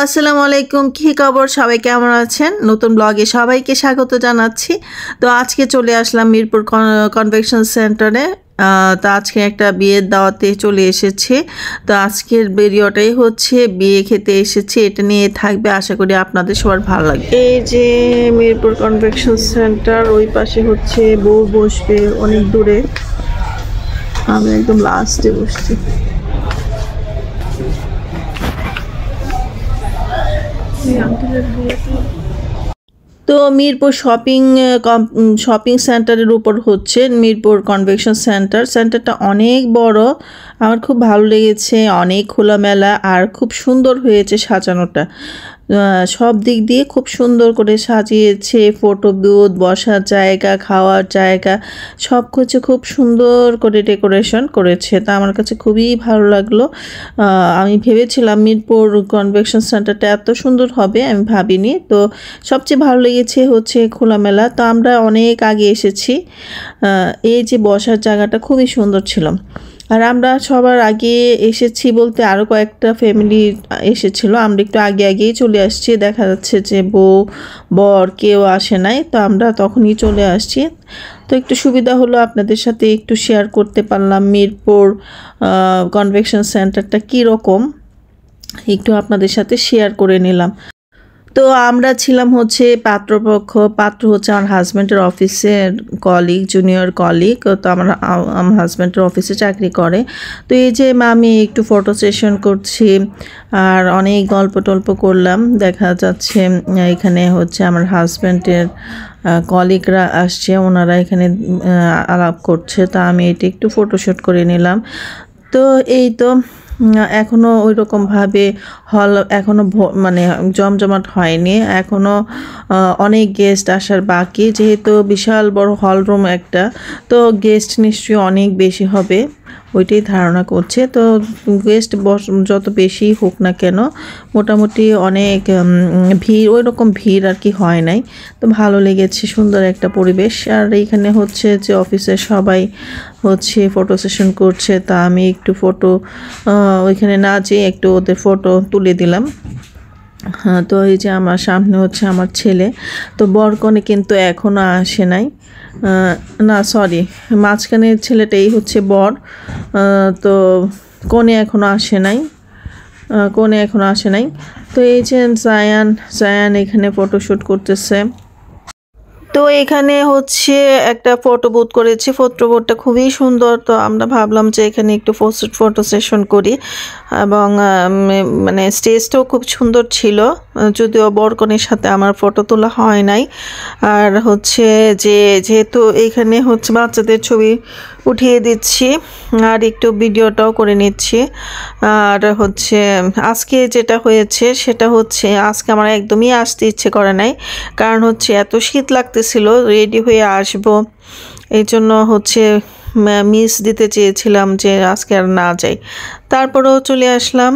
আসসালামু আলাইকুম, কি খবর? সবাই কেমন আছেন? নতুন ব্লগে সবাইকে স্বাগত জানাচ্ছি। তো আজকে চলে আসলাম মিরপুর কনভেনশন সেন্টারে। তো আজকে একটা বিয়ের দাওয়াতে চলে এসেছি। তো আজকের ভিডিওটাই হচ্ছে বিয়ে খেতে এসেছি, এটা নিয়ে থাকবে। আশা করি আপনাদের সবার ভালো লাগবে। এই যে মিরপুর কনভেনশন সেন্টার, ওই পাশে হচ্ছে বউ বসবে অনেক দূরে, আমি একদম লাস্টে বসছি। তো মিরপুর শপিং সেন্টারের উপর হচ্ছে মিরপুর কনভেনশন সেন্টারটা অনেক বড়, আমার খুব ভালো লেগেছে। অনেক খোলামেলা আর খুব সুন্দর হয়েছে সাজানোটা। সব দিক দিয়ে খুব সুন্দর করে সাজিয়েছে। ফটো বুথ, বসার জায়গা, খাওয়ার জায়গা, সব কিছু খুব সুন্দর করে ডেকোরেশন করেছে। তা আমার কাছে খুবই ভালো লাগলো। আমি ভেবেছিলাম মিরপুর কনভেনশন সেন্টারটা এত সুন্দর হবে, আমি ভাবিনি। তো সবচেয়ে ভালো লেগেছে হচ্ছে খোলামেলা। তো আমরা অনেক আগে এসেছি। এই যে বসার জায়গাটা খুবই সুন্দর ছিল। আর আমরা সবার আগে এসেছি বলতে আরও কয়েকটা ফ্যামিলি এসেছিল, আমরা একটু আগেই চলে আসছি। দেখা যাচ্ছে যে বউ বর কেউ আসে নাই, তো আমরা তখনই চলে আসছি। তো একটু সুবিধা হলো, আপনাদের সাথে একটু শেয়ার করতে পারলাম মিরপুর কনভেনশন সেন্টারটা কীরকম, একটু আপনাদের সাথে শেয়ার করে নিলাম। তো আমরা ছিলাম হচ্ছে পাত্র হচ্ছে আমার হাজব্যান্ডের অফিসের কলিগ, জুনিয়র কলিগ। তো আমার হাজব্যান্ডের অফিসে চাকরি করে। তো এই যে আমি একটু ফটো সেশন করছি আর অনেক গল্প টল্প করলাম। দেখা যাচ্ছে এখানে হচ্ছে আমার হাজব্যান্ডের কলিগরা আসছে, ওনারা এখানে আলাপ করছে। তা আমি এটা একটু ফটোশ্যুট করে নিলাম। তো এই তো এখনও ওই রকমভাবে হল এখনও মানে জমজমাট হয়নি, এখনও অনেক গেস্ট আসার বাকি। যেহেতু বিশাল বড় হল রুম একটা, তো গেস্ট নিশ্চয়ই অনেক বেশি হবে, ওইটাই ধারণা করছে। তো গেস্ট যত বেশি হোক না কেন, মোটামুটি অনেক ভিড়, ওই রকম ভিড় আর কি হয় নাই। তো ভালো লেগেছে, সুন্দর একটা পরিবেশ। আর এইখানে হচ্ছে যে অফিসের সবাই হচ্ছে ফটো সেশন করছে। তা আমি একটু ফটো ওইখানে না যেয়ে একটু ওদের ফটো তুলে দিলাম। হ্যাঁ, তো এই যে আমার সামনে হচ্ছে আমার ছেলে। তো বরকনে কিন্তু এখনও আসে নাই, না সরি, মাঝখানের ছেলেটাই হচ্ছে বর। তো কনে এখনও আসে নাই। তো এই যে জায়ান এখানে ফটোশ্যুট করতেছে। তো এখানে হচ্ছে একটা ফটো বুথ করেছি, ফটো বুথটা খুবই সুন্দর। তো আমরা ভাবলাম যে এখানে একটু ফটো সেশন করি, এবং মানে স্টেজটাও খুব সুন্দর ছিল। যদিও বরকনের সাথে আমার ফটো তোলা হয় নাই। আর হচ্ছে যেহেতু এখানে হচ্ছে বাচ্চাদের ছবি উঠিয়ে দিচ্ছি আর একটু ভিডিওটাও করে নিচ্ছি। আর হচ্ছে আজকে যেটা হয়েছে সেটা হচ্ছে আজকে আমার একদমই আসতে ইচ্ছে করে নাই, কারণ হচ্ছে এত শীত লাগতেছিল, রেডি হয়ে আসবো, এই জন্য হচ্ছে মিস দিতে চেয়েছিলাম যে আজকে আর না যাই। তারপরেও চলে আসলাম।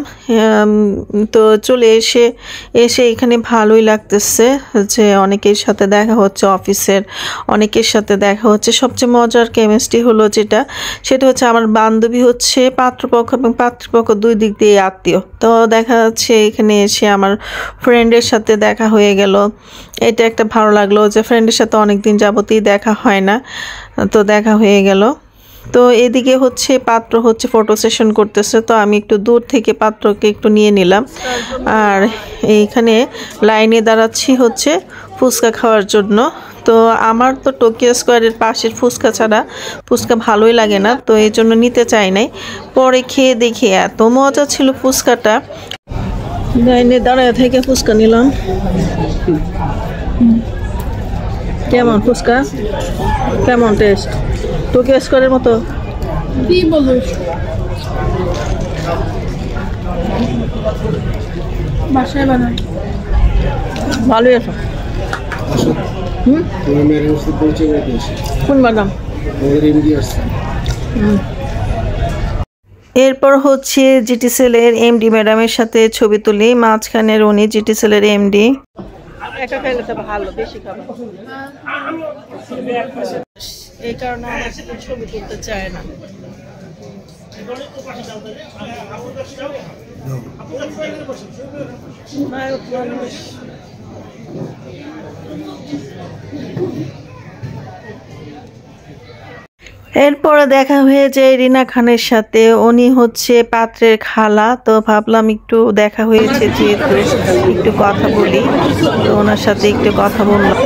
তো চলে এসে এখানে ভালোই লাগতেছে যে অনেকের সাথে দেখা হচ্ছে, অফিসের অনেকের সাথে দেখা হচ্ছে। সবচেয়ে মজার কেমিস্ট্রি হলো সেটা হচ্ছে আমার বান্ধবী হচ্ছে পাত্রপক্ষ এবং পাত্রপক্ষ দুই দিক দিয়ে আত্মীয়। তো দেখা যাচ্ছে এখানে এসে আমার ফ্রেন্ডের সাথে দেখা হয়ে গেল। এটা একটা ভালো লাগলো যে ফ্রেন্ডের সাথে অনেকদিন যাবতই দেখা হয় না, তো দেখা হয়ে গেল। তো এদিকে হচ্ছে পাত্র হচ্ছে ফটো সেশন করতেছে। তো আমি একটু দূর থেকে পাত্রকে একটু নিয়ে নিলাম। আর এইখানে লাইনে দাঁড়াচ্ছি হচ্ছে ফুচকা খাওয়ার জন্য। তো আমার তো টোকিও স্কোয়ারের পাশের ফুচকা ছাড়া ফুচকা ভালোই লাগে না, তো এই জন্য নিতে চাই নাই। পরে খেয়ে দেখি এত মজা ছিল ফুচকাটা, লাইনে দাঁড়ায় থেকে ফুচকা নিলাম। কেমন ফুচকা, কেমন টেস্ট? টোকিও স্কোয়ারের মতো? কি বলিস, বাসায় বানাই ভালোই আছে। কোন বাদাম? এরপর হচ্ছে জিটিসেলের এমডি ম্যাডামের সাথে ছবি তুলি। মাঝখানের উনি জিটিসেলের এমডি। একা খাইলে তো ভালো, বেশি খাবো, এই কারণে আমার সাথে ছবি তুলতে চায় না। নায়ক মানুষ। এরপরে দেখা হয়েছে রিনা খানের সাথে, উনি হচ্ছে পাত্রের খালা, তো ভাবলাম একটু দেখা হয়েছে যেহেতু একটু কথা বলি, তো ওনার সাথে একটু কথা বললাম।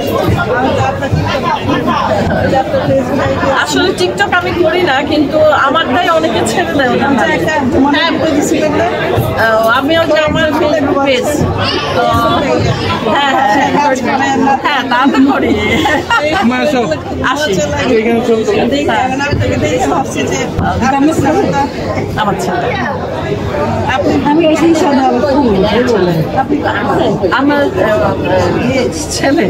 আসলে টিকটক আমি করি না, কিন্তু আমারটাই অনেকে ছেড়ে দেয়। আমি ওই যে আমার ফেসবুক পেজ, হ্যাঁ হ্যাঁ হ্যাঁ তা তো করি, আসি আমার ছেলে, আমার ছেলে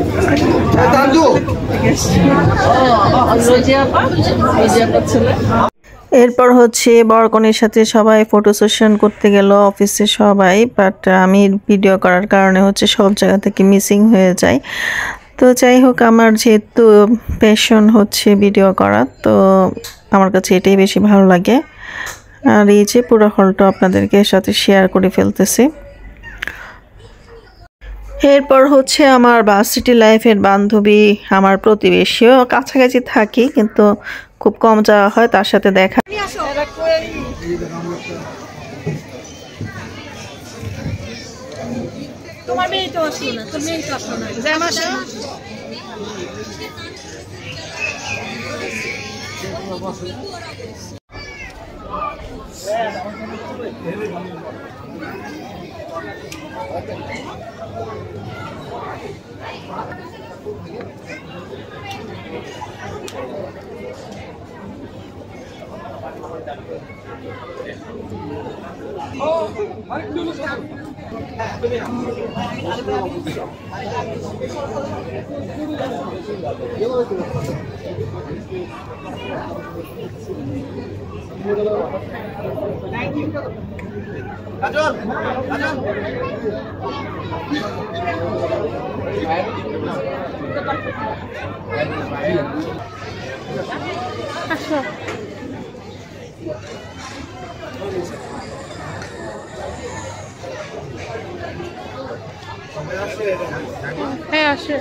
ছেলে। এরপর হচ্ছে বরকনের সাথে সবাই ফটো সেশন করতে গেল অফিসে সবাই, বাট আমি ভিডিও করার কারণে হচ্ছে সব জায়গা থেকে মিসিং হয়ে যায়। তো যাই হোক, আমার যেহেতু প্যাশন হচ্ছে ভিডিও করা, তো আমার কাছে এটাই বেশি ভালো লাগে। আর এই যে পুরো হলটা আপনাদেরকে সাথে শেয়ার করে ফেলতেছি। এরপর হচ্ছে আমার ভার্সিটি লাইফের বান্ধবী, আমার প্রতিবেশীও কাছাকাছি থাকি কিন্তু খুব কম যাওয়া হয়, তার সাথে দেখা। তোমার মেয়ে তো আসলো না, তোর মেয়ে তো আসলো না। জ্যাম আসো। হ্যাঁ আসে।